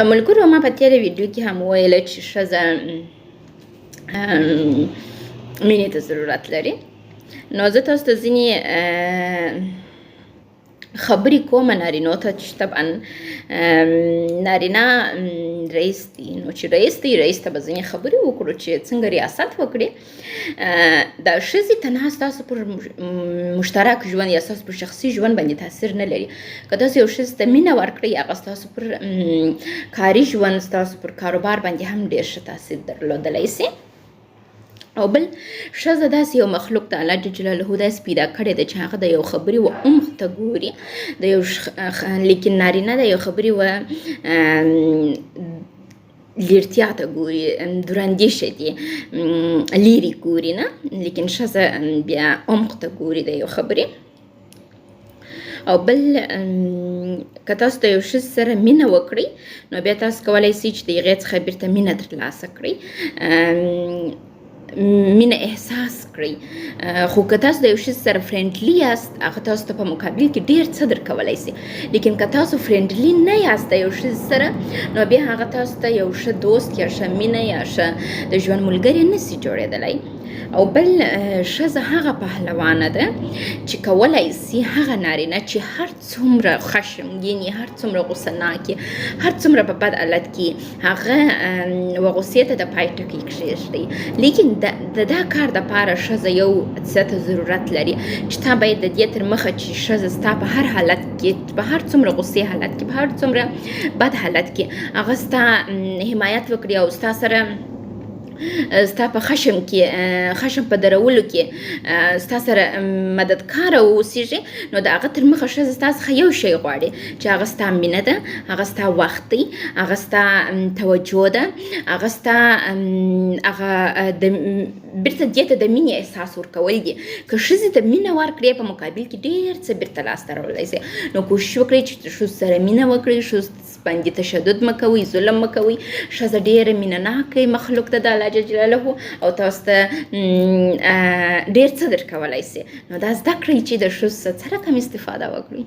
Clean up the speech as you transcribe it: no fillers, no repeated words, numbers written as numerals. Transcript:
ملګرو ما په تېره ویډیو کې هم وویله چې ښځه مینې ته ضرورت لري. نو زه تاسو ته ځینې خبرې کومه نارینو ته چې طبعا نارینه رئیس دی، نو چې رئیس دی رئیس ته به ځینې خبرې وکړو چې څنګه ریاست وکړي. د ښځې تنها ستاسو پر مشترک ژوند یا ستاسو پر شخصي ژوند باندې تاثیر نه لري. که تاسو یو ښځې ته مینه ورکړئ هغه ستاسو پر کاري ژوند ستاسو پر کاروبار باندې هم ډېر ښه تاثیر درلودلی سي. او بل ښځه داسې یو مخلوق د الله جل جلاله داسې پیدا کړی ده چې هغه د یو خبرې و عمق ته ګوري، د یو لیکن نارینه د یو خبرې و لیرتیا ته ګوري، دراندیشه دي لیرې ګوري نه، لیکن ښځه بیا عمق ته ګوري د یو خبرې. او بل که تاسو د یو ښځې سره مینه وکړئ نو بیا تاسو کولی سئ چې د هغې څخه بیرته مینه ترلاسه کړئ، مینه احساس کړئ. خو که تاسو د یو ښځې سره فرینډلي یاست هغه تاسو ته په مقابل کې ډېر څه درکولی سي، لیکن که تاسو فرینډلي نه یاست د یو ښځې سره نو بیا هغه تاسو ته یو ښه دوست یا ښه مینه یا ښه د ژوند ملګرې نسي جوړېدلی. او بل ښځه هغه پهلوانه ده چې کولی سي هغه نارینه چې هر څومره خشمګین یي، هر څومره غوسهناک یي، هر څومره په بد حالت کې هغه غوسې ته د پای ټکی کښېږدي، لیکن د دا کار دپاره ښځه یو څه ته ضرورت لري چې تا باید د دې تر مخه چې ښځه ستا په هر حالت کې، په هر څومره غوسې حالت کې، په هر څومره بد حالت کې هغه ستا حمایت وکړي او ستا سره ستا په خشم کې، خشم په درولو کې ستا سره مددکاره واوسیږي. نو د هغه تر مخه ښځه ستا څخه یو شی غواړي چې هغه ستا مینه ده، هغه ستا وخت دی، هغه ستا توجه ده، هغه ستا هغه بیرته دې ته د مینې احساس ورکول دي. که ښځې ته مینه ورکړې په مقابل کې ډېر څه بیرته لاسته راوړلی سي. نو کوشش وکړئ چې د ښځو سره مینه وکړئ، ښځو باندې تشدد مه کوئ، ظلم مه کوئ. ښځه ډېره مینه ناکه مخلوق ده د الله جل جلاله او تاسو ته ډېر څه درکولی سي. نو دا زده کړئ چې د ښځو څه رقم استفاده وکړئ.